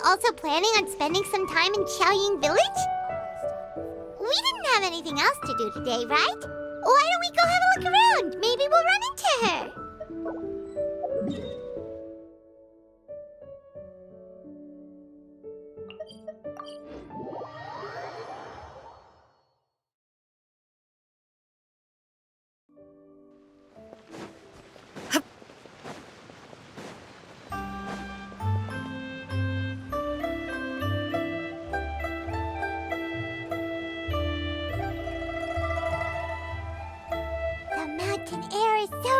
also planning on spending some time in Xiaoying Village? We didn't have anything else to do today, right? Why don't we go have a look around? Maybe we'll run into her.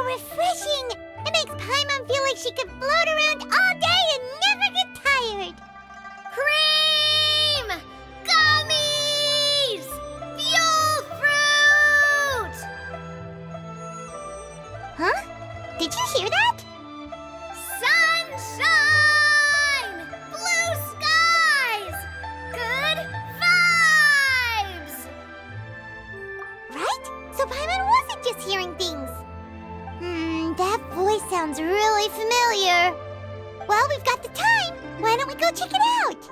Refreshing! It makes Paimon feel like she could float around all day and never get tired. Cream! Gummies! Fuel fruit! Huh? Did you hear that? Sunshine! Blue skies! Good vibes! Right? So Paimon wasn't just hearing things. That voice sounds really familiar. Well, we've got the time. Why don't we go check it out?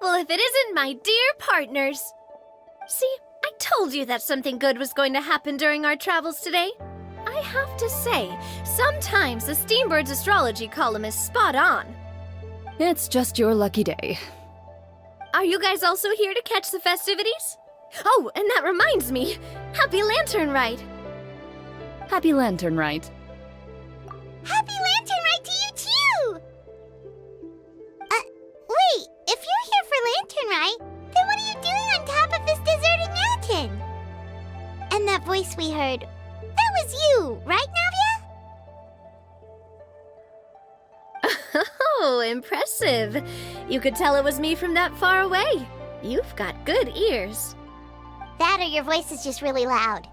Well, if it isn't my dear partners. See, I told you that something good was going to happen during our travels today. I have to say, sometimes the Steambird's astrology column is spot on. It's just your lucky day. Are you guys also here to catch the festivities? Oh, and that reminds me, Happy Lantern Rite! Happy Lantern Rite. Happy Lantern Rite to you too! Wait, if you're here for Lantern Rite, then what are you doing on top of this deserted mountain? And that voice we heard, that was you, right, Navia? Oh, impressive. You could tell it was me from that far away. You've got good ears. That or your voice is just really loud.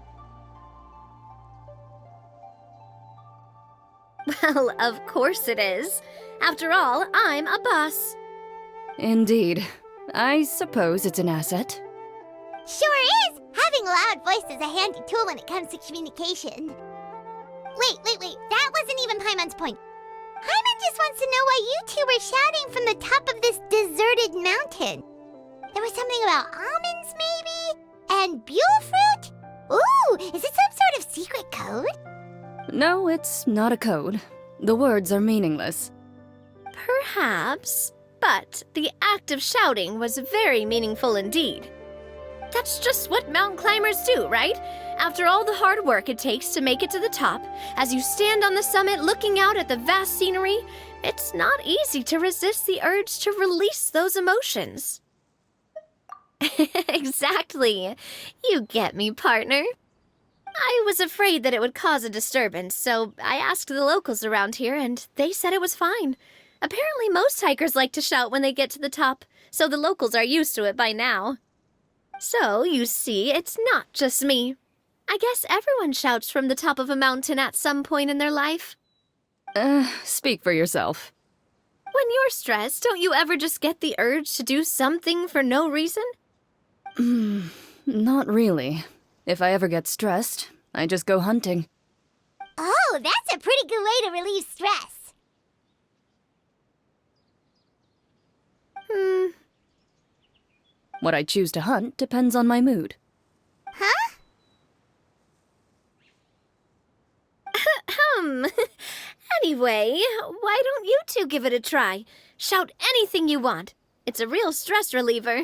Well, of course it is. After all, I'm a boss. Indeed. I suppose it's an asset. Sure is! Having a loud voice is a handy tool when it comes to communication. Wait. That wasn't even Paimon's point. Paimon just wants to know why you two were shouting from the top of this deserted mountain. There was something about almonds, maybe? And buell fruit? Ooh, is it some sort of secret code? No, it's not a code. The words are meaningless. Perhaps. But the act of shouting was very meaningful indeed. That's just what mountain climbers do, right? After all the hard work it takes to make it to the top, as you stand on the summit looking out at the vast scenery, it's not easy to resist the urge to release those emotions. Exactly. You get me, partner. I was afraid that it would cause a disturbance, so I asked the locals around here, and they said it was fine. Apparently most hikers like to shout when they get to the top, so the locals are used to it by now. So, you see, it's not just me. I guess everyone shouts from the top of a mountain at some point in their life. Speak for yourself. When you're stressed, don't you ever just get the urge to do something for no reason? Not really. If I ever get stressed, I just go hunting. Oh, that's a pretty good way to relieve stress. What I choose to hunt depends on my mood. Huh? Anyway, why don't you two give it a try? Shout anything you want. It's a real stress reliever.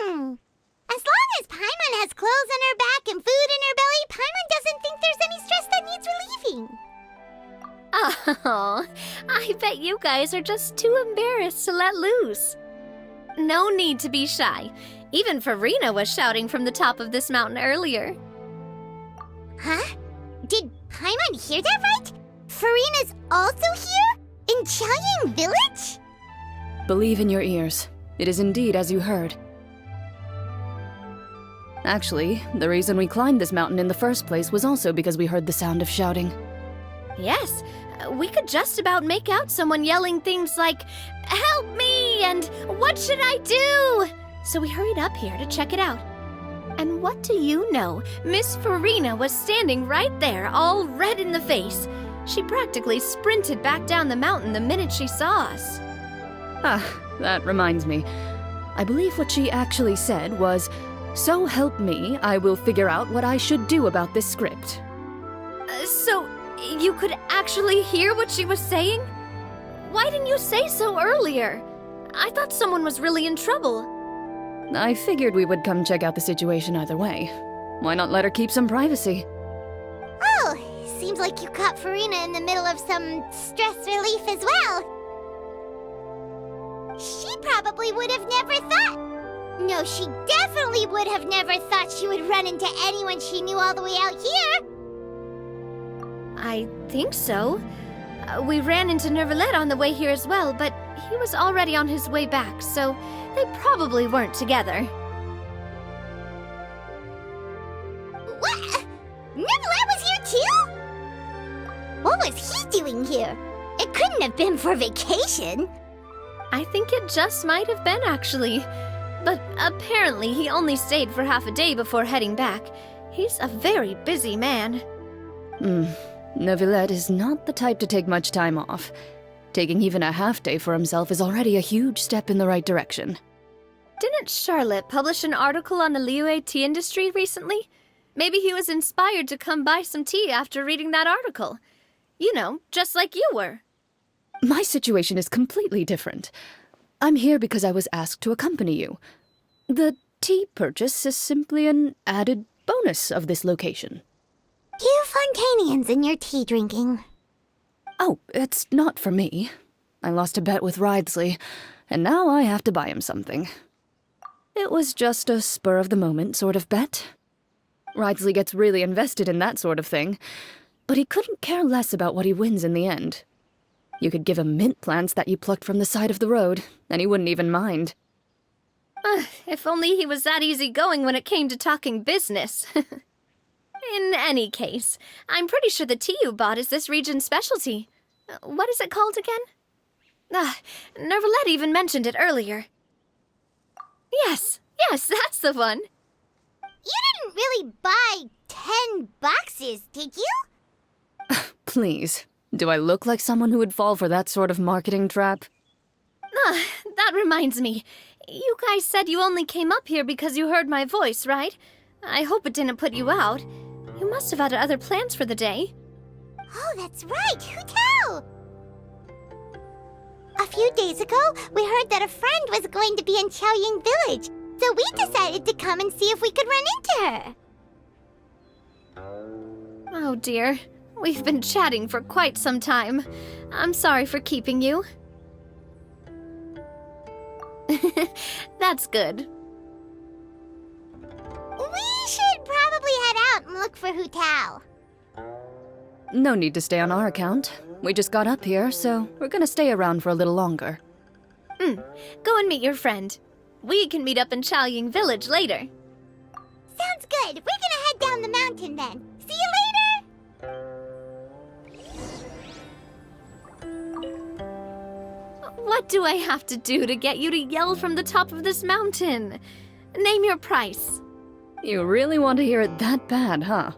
As long as Paimon has clothes on her back and food in her belly, Paimon doesn't think there's any stress that needs relieving. Oh, I bet you guys are just too embarrassed to let loose. No need to be shy. Even Farina was shouting from the top of this mountain earlier. Huh? Did Paimon hear that right? Farina's also here? In Xiaoying Village? Believe in your ears. It is indeed as you heard. Actually, the reason we climbed this mountain in the first place was also because we heard the sound of shouting. Yes, we could just about make out someone yelling things like, "Help me!" and "What should I do?" So we hurried up here to check it out. And what do you know? Miss Farina was standing right there, all red in the face. She practically sprinted back down the mountain the minute she saw us. Ah, that reminds me. I believe what she actually said was, "So help me, I will figure out what I should do about this script." So, you could actually hear what she was saying? Why didn't you say so earlier? I thought someone was really in trouble. I figured we would come check out the situation either way. Why not let her keep some privacy? Oh, seems like you caught Farina in the middle of some stress relief as well. She probably would have never thought... No, she definitely would have never thought she would run into anyone she knew all the way out here. I think so. We ran into Neuvillette on the way here as well, but he was already on his way back, so they probably weren't together. What? Neuvillette was here too? What was he doing here? It couldn't have been for vacation. I think it just might have been, actually. But apparently he only stayed for half a day before heading back. He's a very busy man. Neuvillette is not the type to take much time off. Taking even a half day for himself is already a huge step in the right direction. Didn't Charlotte publish an article on the Liyue tea industry recently? Maybe he was inspired to come buy some tea after reading that article. You know, just like you were. My situation is completely different. I'm here because I was asked to accompany you. The tea purchase is simply an added bonus of this location. You Fontainians and your tea drinking. Oh, it's not for me. I lost a bet with Ride, and now I have to buy him something. It was just a spur-of-the-moment sort of bet. Ride gets really invested in that sort of thing, but he couldn't care less about what he wins in the end. You could give him mint plants that you plucked from the side of the road, and he wouldn't even mind. If only he was that easygoing when it came to talking business. In any case, I'm pretty sure the tea you bought is this region's specialty. What is it called again? Neuvillette even mentioned it earlier. Yes, that's the one. You didn't really buy 10 boxes, did you? Please, do I look like someone who would fall for that sort of marketing trap? That reminds me. You guys said you only came up here because you heard my voice, right? I hope it didn't put you out. You must have had other plans for the day. Oh, that's right. Who tell? A few days ago, we heard that a friend was going to be in Chaoying Village, so we decided to come and see if we could run into her. Oh dear. We've been chatting for quite some time. I'm sorry for keeping you. That's good. We should probably head out and look for Hu Tao. No need to stay on our account. We just got up here, so we're gonna stay around for a little longer. Go and meet your friend. We can meet up in Chaoying Village later. Sounds good. We're gonna head down the mountain then. See you later! What do I have to do to get you to yell from the top of this mountain? Name your price. You really want to hear it that bad, huh?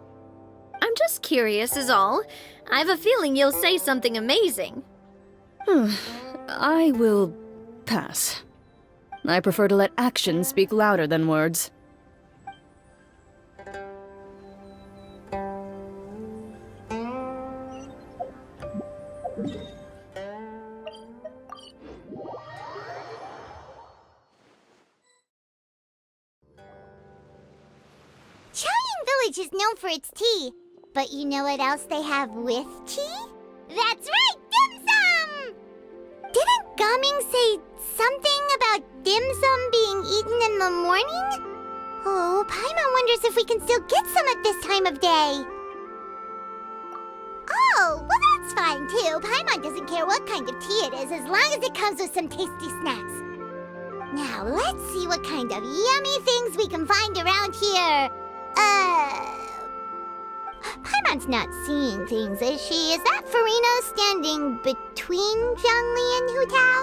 I'm just curious is all. I have a feeling you'll say something amazing. I will pass. I prefer to let actions speak louder than words. Chaoying Village is known for its tea, but you know what else they have with tea? That's right, dim sum! Didn't Gaming say something about dim sum being eaten in the morning? Oh, Paimon wonders if we can still get some at this time of day. Oh, well that's fine too. Paimon doesn't care what kind of tea it is as long as it comes with some tasty snacks. Now, let's see what kind of yummy things we can find around here. Paimon's not seeing things, is she? Is that Farina standing between Zhongli and Hu Tao?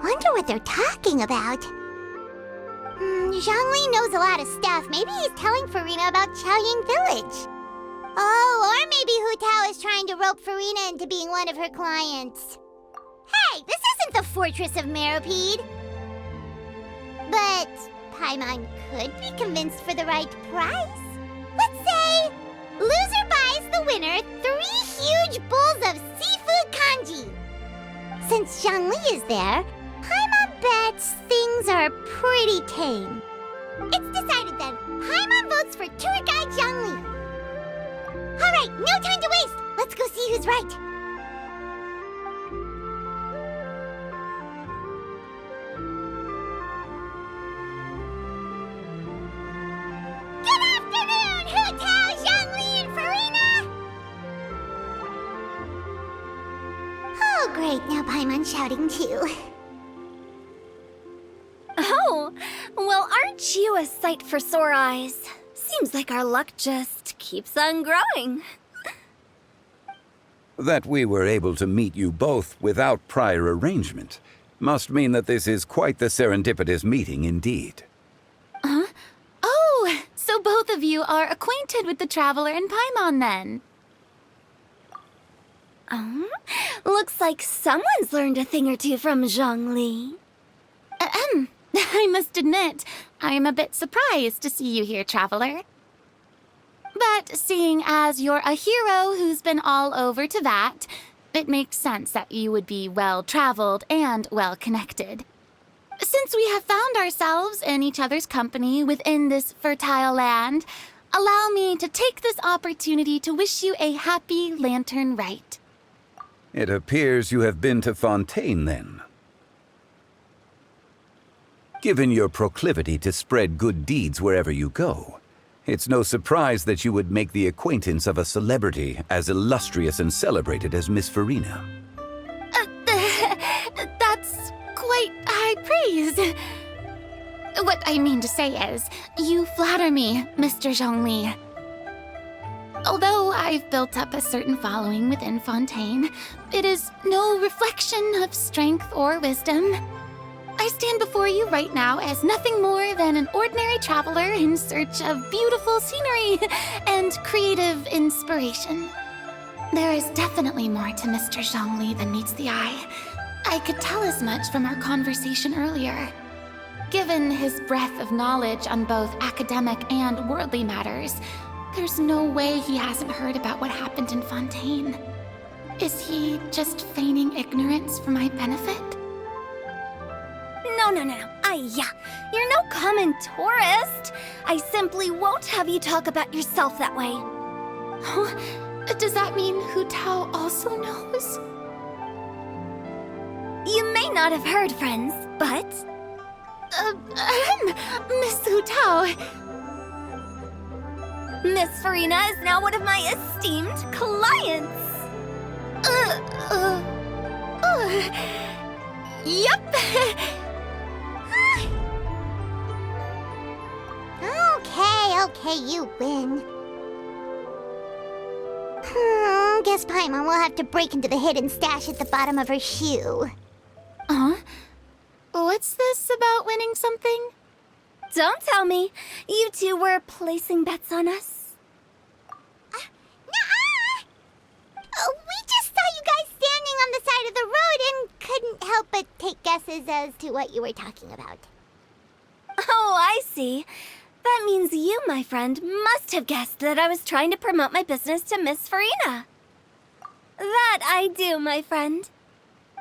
Wonder what they're talking about. Zhongli knows a lot of stuff. Maybe he's telling Farina about Qiaoying Village. Oh, or maybe Hu Tao is trying to rope Farina into being one of her clients. Hey, this isn't the Fortress of Meropide. But Paimon could be convinced for the right price. Let's say loser buys the winner 3 huge bowls of seafood kanji. Since Zhongli is there, Paimon bets things are pretty tame. It's decided then. Paimon votes for tour guide Zhongli. All right, no time to waste. Let's go see who's right. Good afternoon, Hu Tao, Zhongli, and Farina. Oh, great. Now Paimon's shouting too. Oh, well, aren't you a sight for sore eyes? Seems like our luck just keeps on growing. That we were able to meet you both without prior arrangement must mean that this is quite the serendipitous meeting indeed. Huh? Oh, so both of you are acquainted with the Traveler and Paimon then? Looks like someone's learned a thing or two from Zhongli. I must admit, I am a bit surprised to see you here, Traveler. But seeing as you're a hero who's been all over Teyvat, it makes sense that you would be well-traveled and well-connected. Since we have found ourselves in each other's company within this fertile land, allow me to take this opportunity to wish you a happy Lantern Rite. It appears you have been to Fontaine, then. Given your proclivity to spread good deeds wherever you go, it's no surprise that you would make the acquaintance of a celebrity as illustrious and celebrated as Miss Farina. That's quite high praise. What I mean to say is, you flatter me, Mr. Zhongli. Although I've built up a certain following within Fontaine, it is no reflection of strength or wisdom. I stand before you right now as nothing more than an ordinary traveler in search of beautiful scenery and creative inspiration. There is definitely more to Mr. Zhongli than meets the eye. I could tell as much from our conversation earlier. Given his breadth of knowledge on both academic and worldly matters, there's no way he hasn't heard about what happened in Fontaine. Is he just feigning ignorance for my benefit? No. You're no common tourist. I simply won't have you talk about yourself that way. Huh? Does that mean Hu Tao also knows? You may not have heard, friends, but... Miss Hu Tao. Miss Farina is now one of my esteemed clients. Yep. Okay, you win. Guess Paimon will have to break into the hidden stash at the bottom of her shoe. What's this about winning something? Don't tell me. You two were placing bets on us. Nuh-uh! We just saw you guys standing on the side of the road and couldn't help but take guesses as to what you were talking about. Oh, I see. That means you, my friend, must have guessed that I was trying to promote my business to Miss Farina. That I do, my friend.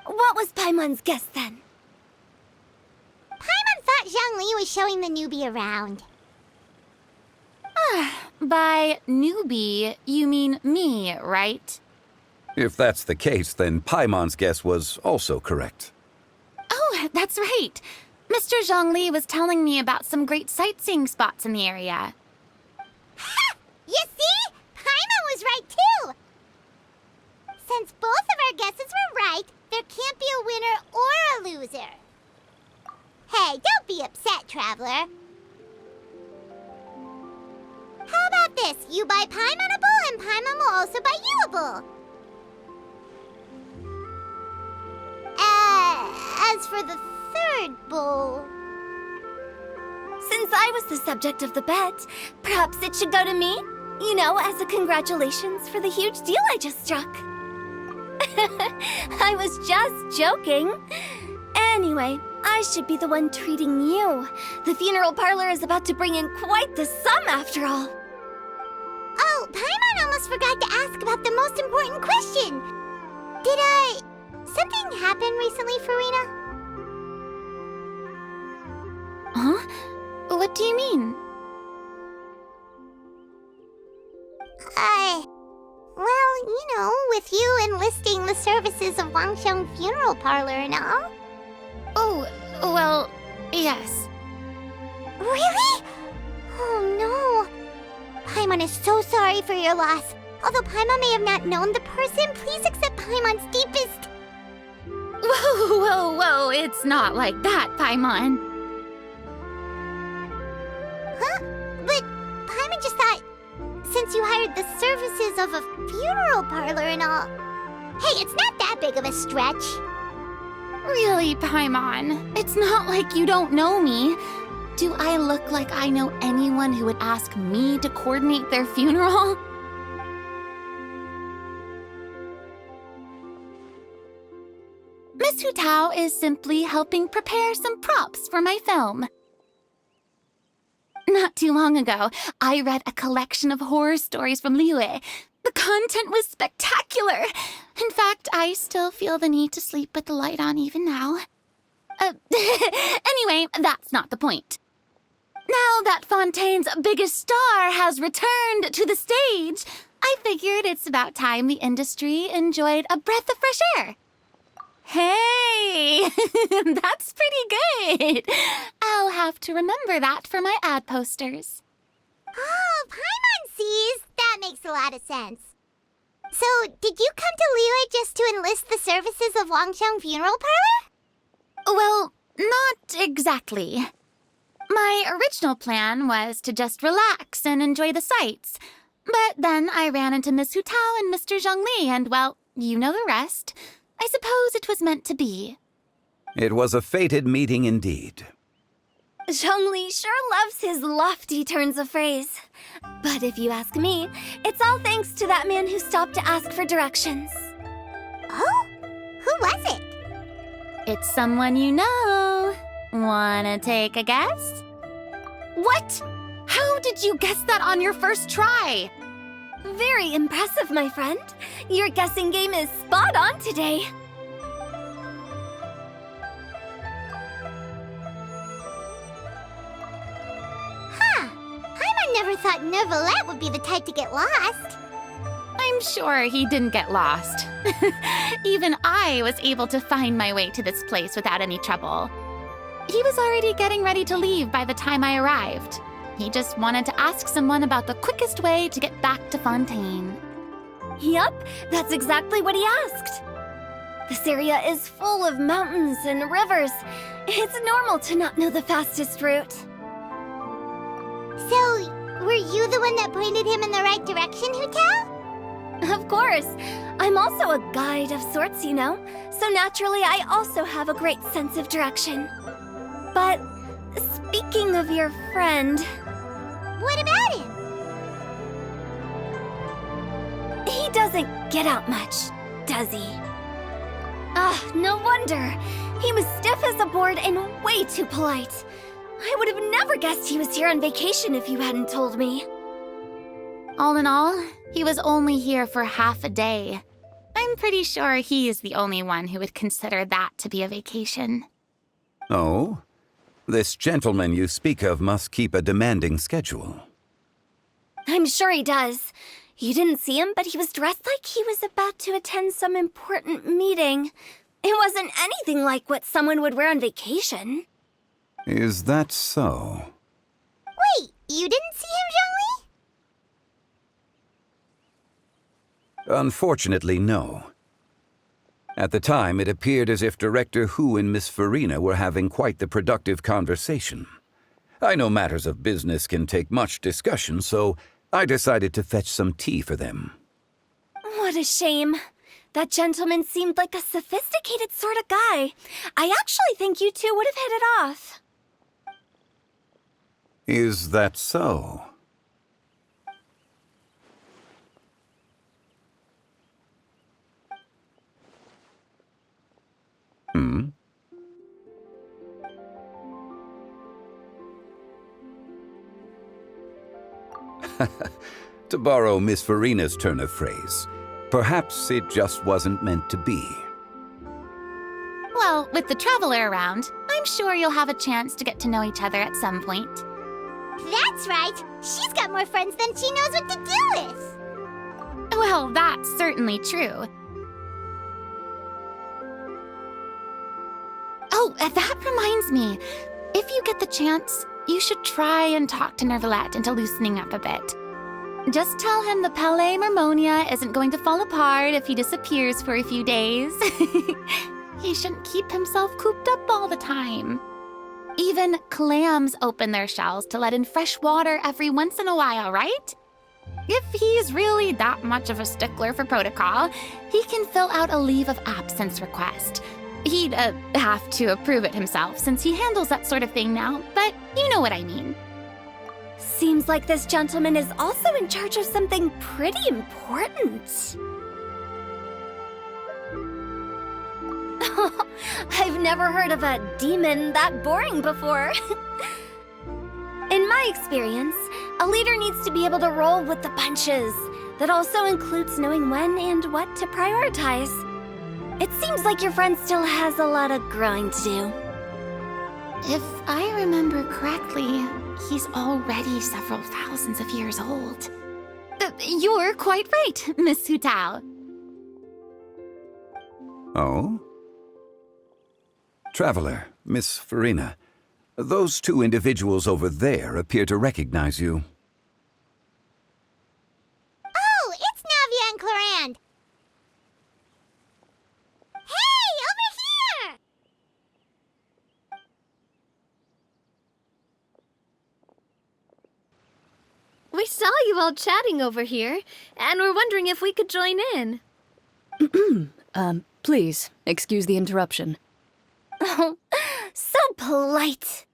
What was Paimon's guess then? Paimon thought Zhongli was showing the newbie around. By newbie, you mean me, right? If that's the case, then Paimon's guess was also correct. Oh, that's right. Mr. Zhongli was telling me about some great sightseeing spots in the area. Ha! You see? Paimon was right too! Since both of our guesses were right, there can't be a winner or a loser. Hey, don't be upset, traveler. How about this? You buy Paimonable, and Paimon will also buy youable. As for the third bowl... Since I was the subject of the bet, perhaps it should go to me? You know, as a congratulations for the huge deal I just struck. I was just joking. Anyway, I should be the one treating you. The funeral parlor is about to bring in quite the sum after all. Oh, Paimon almost forgot to ask about the most important question. Something happen recently for Rina? Huh? What do you mean? Well, you know, with you enlisting the services of Wangsheng Funeral Parlor and all. Oh, well, yes. Really? Oh no. Paimon is so sorry for your loss. Although Paimon may have not known the person, please accept Paimon's deepest... Whoa, it's not like that, Paimon. Huh? But Paimon just thought, since you hired the services of a funeral parlor and all... Hey, it's not that big of a stretch. Really, Paimon? It's not like you don't know me. Do I look like I know anyone who would ask me to coordinate their funeral? Miss Hu Tao is simply helping prepare some props for my film. Not too long ago, I read a collection of horror stories from Liyue. The content was spectacular. In fact, I still feel the need to sleep with the light on even now. Anyway, that's not the point. Now that Fontaine's biggest star has returned to the stage, I figured it's about time the industry enjoyed a breath of fresh air. Hey, that's pretty good. I'll have to remember that for my ad posters. Oh, Paimon sees. That makes a lot of sense. So, did you come to Liyue just to enlist the services of Wangsheng Funeral Parlor? Well, not exactly. My original plan was to just relax and enjoy the sights. But then I ran into Miss Hu Tao and Mr. Zhongli, and well, you know the rest. I suppose it was meant to be. It was a fated meeting indeed. Zhongli sure loves his lofty turns of phrase. But if you ask me, it's all thanks to that man who stopped to ask for directions. Oh? Who was it? It's someone you know. Wanna take a guess? What? How did you guess that on your first try? Very impressive, my friend. Your guessing game is spot on today. Huh. Paimon never thought Neuvillette would be the type to get lost. I'm sure he didn't get lost. Even I was able to find my way to this place without any trouble. He was already getting ready to leave by the time I arrived. He just wanted to ask someone about the quickest way to get back to Fontaine. Yup, that's exactly what he asked. This area is full of mountains and rivers. It's normal to not know the fastest route. So, were you the one that pointed him in the right direction, Hu Tao? Of course. I'm also a guide of sorts, you know. So naturally, I also have a great sense of direction. But speaking of your friend... What about him? He doesn't get out much, does he? No wonder. He was stiff as a board and way too polite. I would have never guessed he was here on vacation if you hadn't told me. All in all, he was only here for half a day. I'm pretty sure he is the only one who would consider that to be a vacation. Oh? This gentleman you speak of must keep a demanding schedule. I'm sure he does. You didn't see him, but he was dressed like he was about to attend some important meeting. It wasn't anything like what someone would wear on vacation. Is that so? Wait, you didn't see him, Zhongli? Unfortunately, no. At the time, it appeared as if Director Hu and Miss Farina were having quite the productive conversation. I know matters of business can take much discussion, so I decided to fetch some tea for them. What a shame. That gentleman seemed like a sophisticated sort of guy. I actually think you two would have hit it off. Is that so? To borrow Miss Farina's turn of phrase, perhaps it just wasn't meant to be. Well, with the Traveler around, I'm sure you'll have a chance to get to know each other at some point. That's right. She's got more friends than she knows what to do with. Well, that's certainly true. Oh, that reminds me. If you get the chance, you should try and talk to Neuvillette into loosening up a bit. Just tell him the Palais Mermonia isn't going to fall apart if he disappears for a few days. He shouldn't keep himself cooped up all the time. Even clams open their shells to let in fresh water every once in a while, right? If he's really that much of a stickler for protocol, he can fill out a leave of absence request. He'd have to approve it himself since he handles that sort of thing now, but you know what I mean. Seems like this gentleman is also in charge of something pretty important. I've never heard of a demon that boring before. In my experience, a leader needs to be able to roll with the punches. That also includes knowing when and what to prioritize. It seems like your friend still has a lot of growing to do. If I remember correctly, he's already several thousands of years old. You're quite right, Miss Hu Tao. Oh? Traveler, Miss Farina, those two individuals over there appear to recognize you. Oh, it's Navia and Clarand. Hey, over here! We saw you all chatting over here, and we're wondering if we could join in. Please, excuse the interruption. Oh, so polite.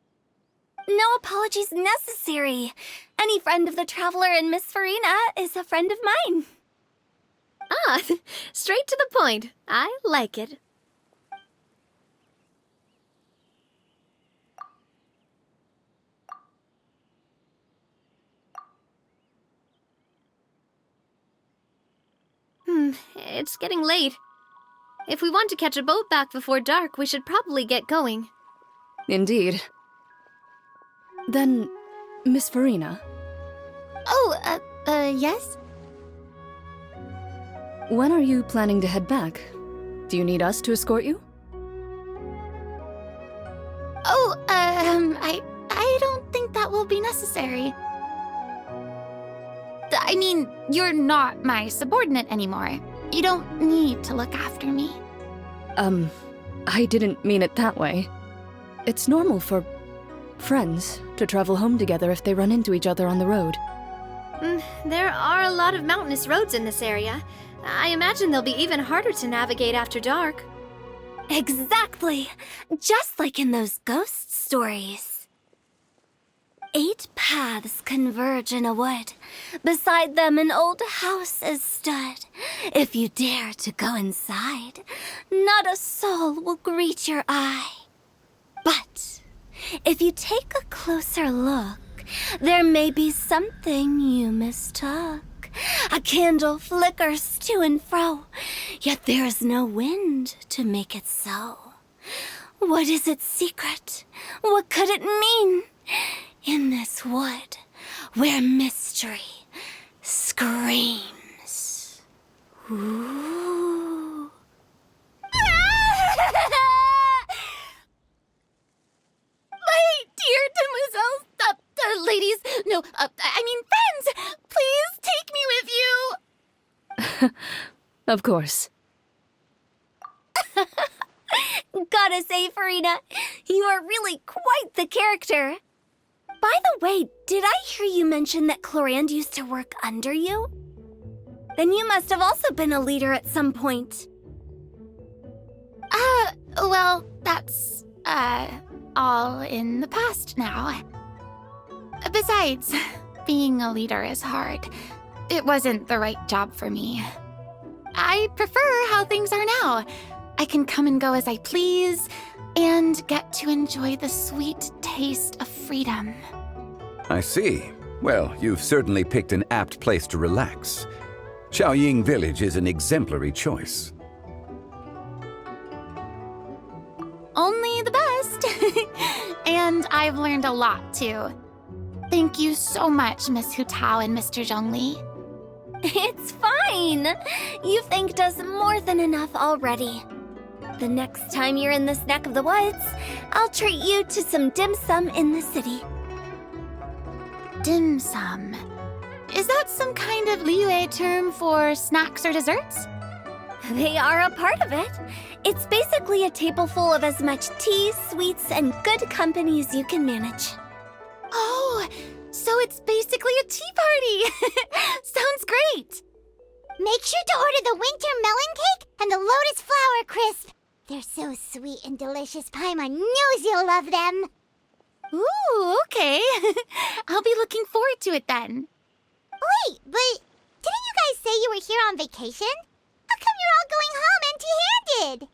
No apologies necessary. Any friend of the Traveler and Miss Farina is a friend of mine. Ah, straight to the point. I like it. It's getting late. If we want to catch a boat back before dark, we should probably get going. Indeed. Then, Miss Farina, Oh, yes? when are you planning to head back? Do you need us to escort you? Oh, I don't think that will be necessary. I mean, you're not my subordinate anymore. You don't need to look after me. I didn't mean it that way. It's normal for friends to travel home together if they run into each other on the road. There are a lot of mountainous roads in this area. I imagine they'll be even harder to navigate after dark. Exactly! Just like in those ghost stories. 8 paths converge in a wood. Beside them an old house is stood. If you dare to go inside, not a soul will greet your eye. But if you take a closer look, there may be something you mistook. A candle flickers to and fro, yet there is no wind to make it so. What is its secret? What could it mean? In this wood, where mystery screams. Ooh. My dear demoiselles, ladies, no, I mean friends, please take me with you. Of course. Gotta say, Farina, you are really quite the character. By the way, did I hear you mention that Clorand used to work under you? Then you must have also been a leader at some point. Well, that's, all in the past now. Besides, being a leader is hard. It wasn't the right job for me. I prefer how things are now. I can come and go as I please, and get to enjoy the sweet taste of freedom. I see. Well, you've certainly picked an apt place to relax. Xiaoying Village is an exemplary choice. Only the best. And I've learned a lot, too. Thank you so much, Miss Hu Tao and Mr. Zhongli. It's fine. You thanked us more than enough already. The next time you're in this neck of the woods, I'll treat you to some dim sum in the city. Dim sum. Is that some kind of Liyue term for snacks or desserts? They are a part of it. It's basically a table full of as much tea, sweets, and good company as you can manage. Oh, so it's basically a tea party. Sounds great. Make sure to order the winter melon cake and the lotus flower crisp. They're so sweet and delicious, Paimon knows you'll love them. Ooh, okay. I'll be looking forward to it then. Wait, but didn't you guys say you were here on vacation? How come you're all going home empty-handed?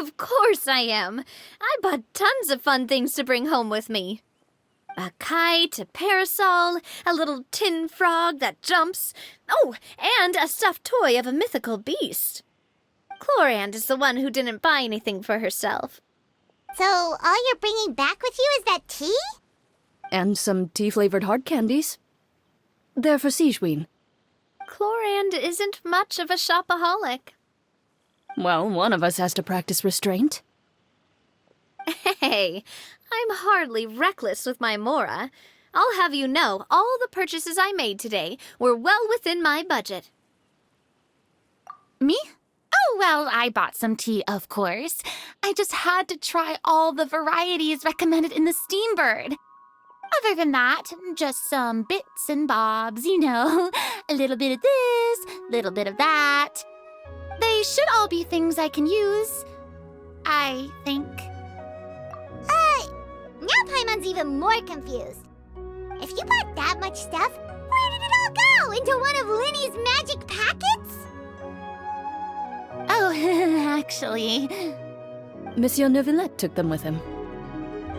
Of course I am. I bought tons of fun things to bring home with me. A kite, a parasol, a little tin frog that jumps. Oh, and a stuffed toy of a mythical beast. Clorand is the one who didn't buy anything for herself. So all you're bringing back with you is that tea? And some tea-flavored hard candies. They're for Sigewin. Clorand isn't much of a shopaholic. Well, one of us has to practice restraint. Hey, I'm hardly reckless with my Mora. I'll have you know all the purchases I made today were well within my budget. Me? Oh, well, I bought some tea, of course. I just had to try all the varieties recommended in the Steambird. Other than that, just some bits and bobs, you know. A little bit of this, little bit of that. They should all be things I can use, I think. Now Paimon's even more confused. If you bought that much stuff, where did it all go? Into one of Linny's magic packets? Oh, actually... Monsieur Neuvillette took them with him.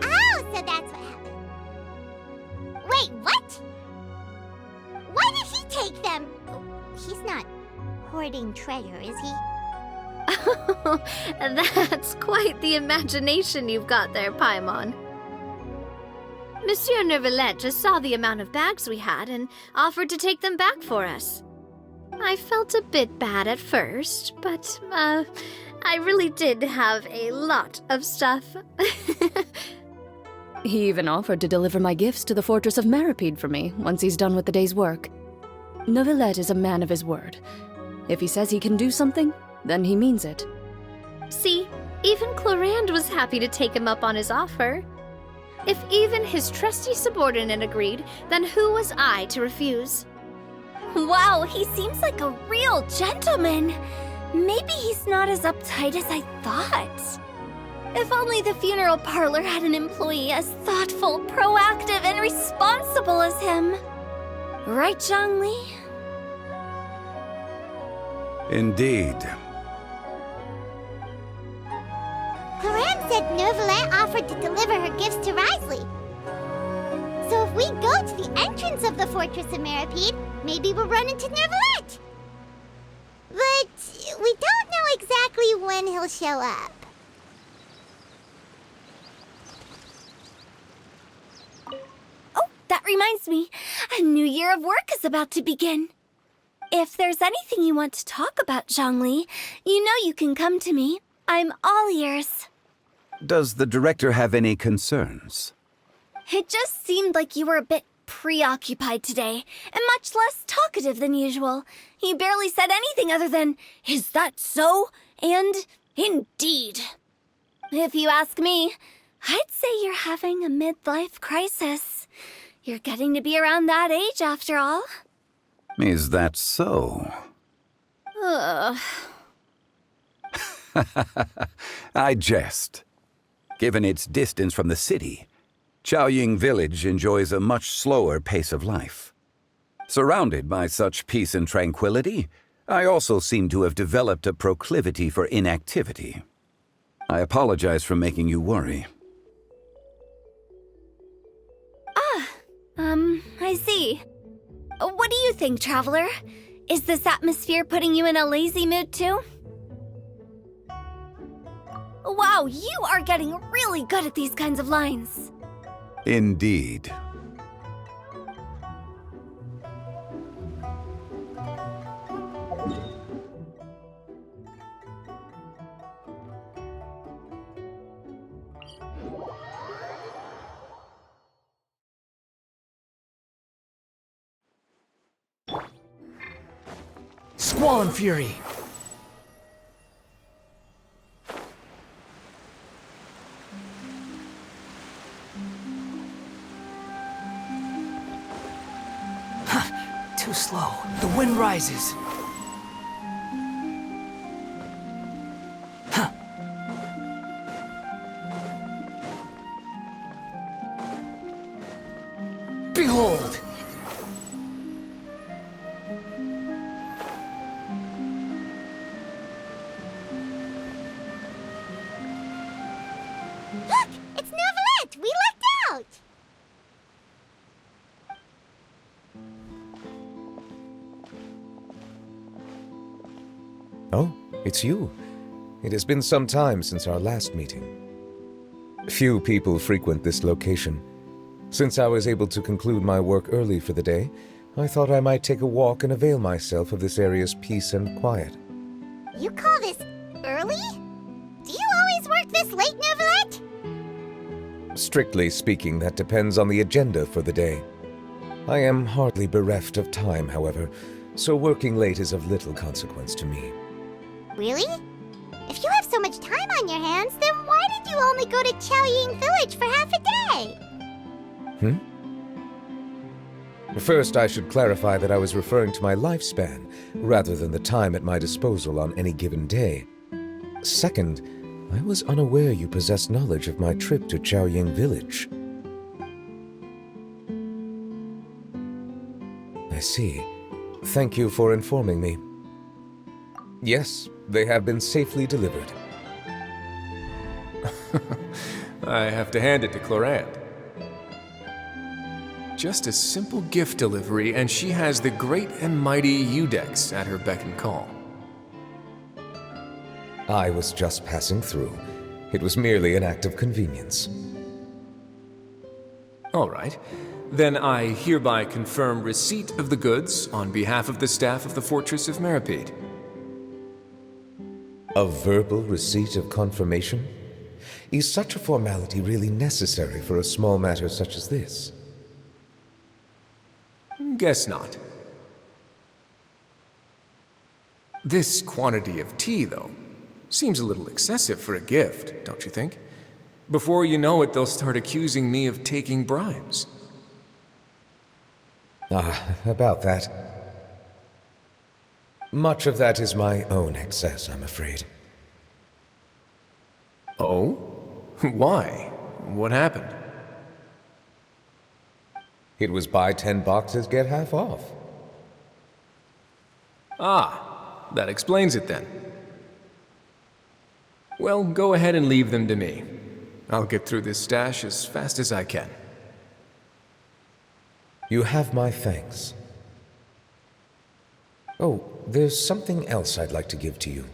Oh, so that's what happened. Wait, what? Why did he take them? He's not hoarding treasure, is he? That's quite the imagination you've got there, Paimon. Monsieur Neuvillette just saw the amount of bags we had and offered to take them back for us. I felt a bit bad at first, but, I really did have a lot of stuff. He even offered to deliver my gifts to the Fortress of Meripede for me once he's done with the day's work. Neuvillette is a man of his word. If he says he can do something, then he means it. See, even Clorand was happy to take him up on his offer. If even his trusty subordinate agreed, then who was I to refuse? Wow, he seems like a real gentleman. Maybe he's not as uptight as I thought. If only the funeral parlor had an employee as thoughtful, proactive, and responsible as him. Right, Zhongli? Indeed. Clorand said Neuvillette offered to deliver her gifts to Risley. So if we go to the entrance of the Fortress of Meripede, maybe we'll run into Neuvillette. But we don't know exactly when he'll show up. Oh, that reminds me. A new year of work is about to begin. If there's anything you want to talk about, Zhongli, you know you can come to me. I'm all ears. Does the director have any concerns? It just seemed like you were a bit preoccupied today, and much less talkative than usual. You barely said anything other than, "Is that so?" And indeed. If you ask me, I'd say you're having a midlife crisis. You're getting to be around that age after all. Is that so? Ugh. I jest. Given its distance from the city, Chaoying Village enjoys a much slower pace of life. Surrounded by such peace and tranquility, I also seem to have developed a proclivity for inactivity. I apologize for making you worry. I see. What do you think, Traveler? Is this atmosphere putting you in a lazy mood too? Wow, you are getting really good at these kinds of lines. Indeed. Squall Fury! Too slow. The wind rises. Behold! Look! It's Neuvillette! We lucked out! Oh, it's you. It has been some time since our last meeting. Few people frequent this location. Since I was able to conclude my work early for the day, I thought I might take a walk and avail myself of this area's peace and quiet. You call this early? Do you always work this late, Neuvillette? Strictly speaking, that depends on the agenda for the day. I am hardly bereft of time, however, so working late is of little consequence to me. Really? If you have so much time on your hands, then why did you only go to Chaoying Village for half a day? First, I should clarify that I was referring to my lifespan, rather than the time at my disposal on any given day. Second, I was unaware you possessed knowledge of my trip to Chaoying Village. I see. Thank you for informing me. Yes, they have been safely delivered. I have to hand it to Clorant. Just a simple gift delivery, and she has the great and mighty Udex at her beck and call. I was just passing through. It was merely an act of convenience. All right. Then I hereby confirm receipt of the goods on behalf of the staff of the Fortress of Meripede. A verbal receipt of confirmation? Is such a formality really necessary for a small matter such as this? Guess not. This quantity of tea, though, seems a little excessive for a gift, don't you think? Before you know it, they'll start accusing me of taking bribes. About that. Much of that is my own excess, I'm afraid. Oh? Why? What happened? It was buy 10 boxes, get half off. Ah, that explains it then. Well, go ahead and leave them to me. I'll get through this stash as fast as I can. You have my thanks. Oh, there's something else I'd like to give to you.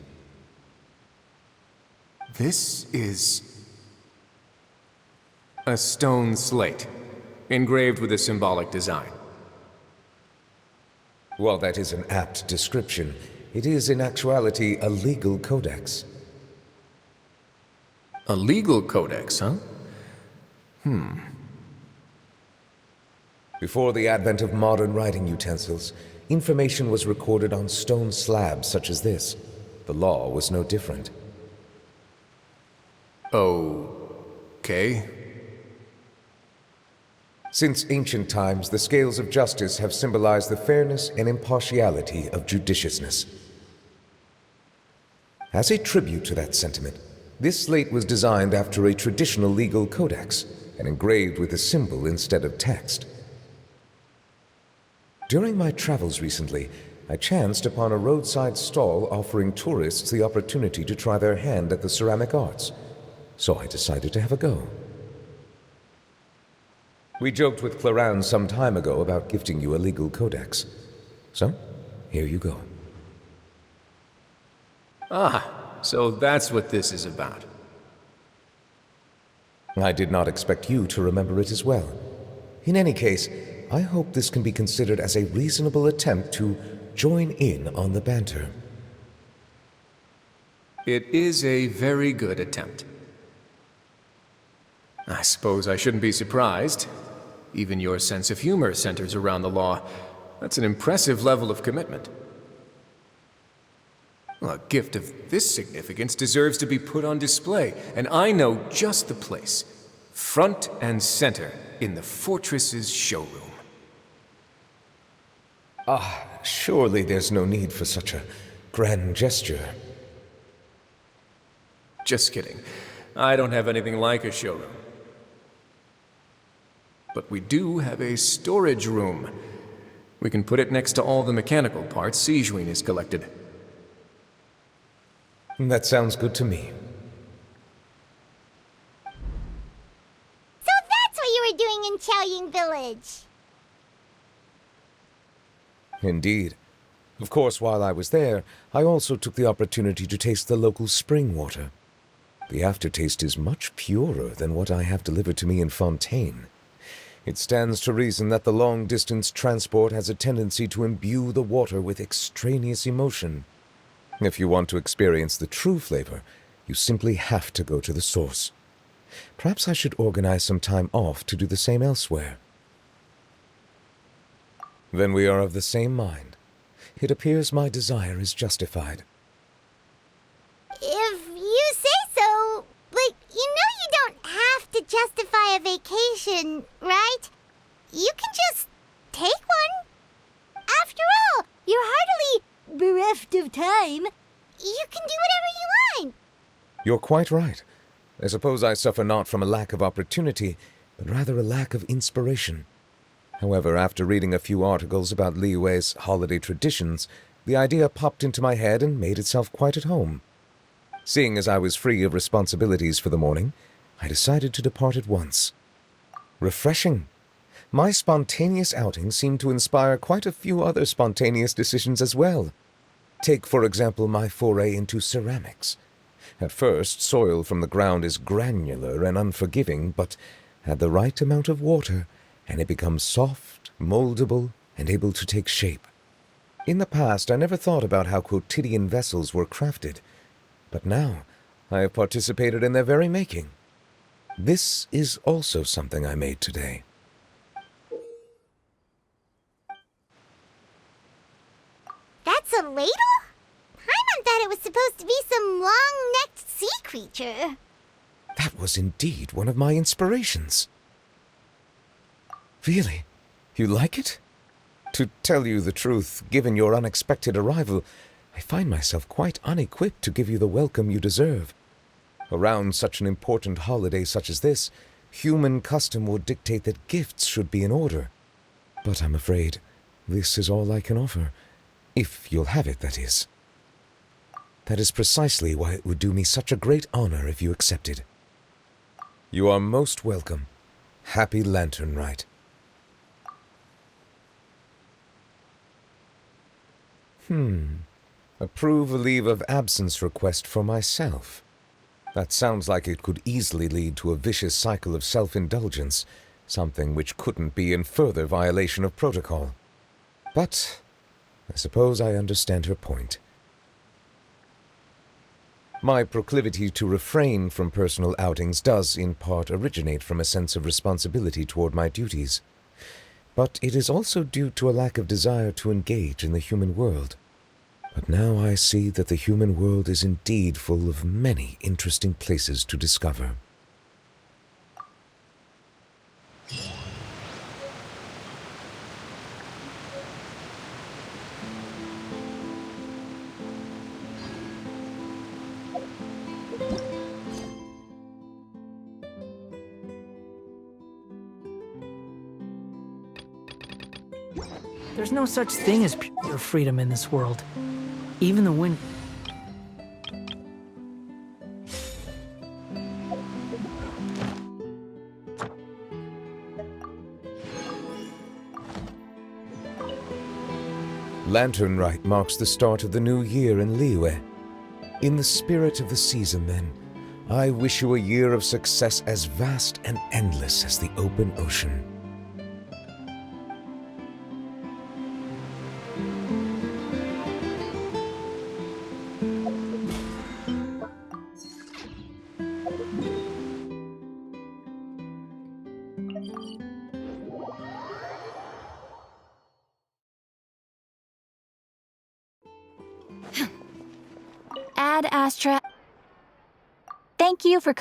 This is a stone slate, engraved with a symbolic design. While that is an apt description, it is in actuality a legal codex. A legal codex, huh? Before the advent of modern writing utensils, information was recorded on stone slabs such as this. The law was no different. Okay. Since ancient times, the scales of justice have symbolized the fairness and impartiality of judiciousness. As a tribute to that sentiment, this slate was designed after a traditional legal codex and engraved with a symbol instead of text. During my travels recently, I chanced upon a roadside stall offering tourists the opportunity to try their hand at the ceramic arts, so I decided to have a go. We joked with Clarence some time ago about gifting you a legal codex. So, here you go. Ah, so that's what this is about. I did not expect you to remember it as well. In any case, I hope this can be considered as a reasonable attempt to join in on the banter. It is a very good attempt. I suppose I shouldn't be surprised. Even your sense of humor centers around the law. That's an impressive level of commitment. Well, a gift of this significance deserves to be put on display, and I know just the place. Front and center in the fortress's showroom. Surely there's no need for such a grand gesture. Just kidding. I don't have anything like a showroom. But we do have a storage room. We can put it next to all the mechanical parts Sijuin has collected. That sounds good to me. So that's what you were doing in Qiaoying Village. Indeed. Of course, while I was there, I also took the opportunity to taste the local spring water. The aftertaste is much purer than what I have delivered to me in Fontaine. It stands to reason that the long-distance transport has a tendency to imbue the water with extraneous emotion. If you want to experience the true flavor, you simply have to go to the source. Perhaps I should organize some time off to do the same elsewhere. Then we are of the same mind. It appears my desire is justified. If you say so, but you don't have to justify a vacation, right? You can just take one. After all, you're hardly bereft of time. You can do whatever you want. You're quite right. I suppose I suffer not from a lack of opportunity, but rather a lack of inspiration. However, after reading a few articles about Liyue's holiday traditions, the idea popped into my head and made itself quite at home. Seeing as I was free of responsibilities for the morning, I decided to depart at once. Refreshing. My spontaneous outing seemed to inspire quite a few other spontaneous decisions as well. Take, for example, my foray into ceramics. At first, soil from the ground is granular and unforgiving, but add the right amount of water, and it becomes soft, moldable, and able to take shape. In the past, I never thought about how quotidian vessels were crafted, but now I have participated in their very making. This is also something I made today. That's a ladle? Paimon thought it was supposed to be some long-necked sea creature. That was indeed one of my inspirations. Really? You like it? To tell you the truth, given your unexpected arrival, I find myself quite unequipped to give you the welcome you deserve. Around such an important holiday such as this, human custom would dictate that gifts should be in order. But I'm afraid this is all I can offer. If you'll have it, that is. That is precisely why it would do me such a great honor if you accepted. You are most welcome. Happy Lantern Rite. Approve a leave of absence request for myself. That sounds like it could easily lead to a vicious cycle of self-indulgence, something which couldn't be in further violation of protocol. But I suppose I understand her point. My proclivity to refrain from personal outings does, in part, originate from a sense of responsibility toward my duties. But it is also due to a lack of desire to engage in the human world. But now I see that the human world is indeed full of many interesting places to discover. There's no such thing as pure freedom in this world. Even the wind. Lantern Rite marks the start of the new year in Liyue. In the spirit of the season, then, I wish you a year of success as vast and endless as the open ocean. Ad Astra. Thank you for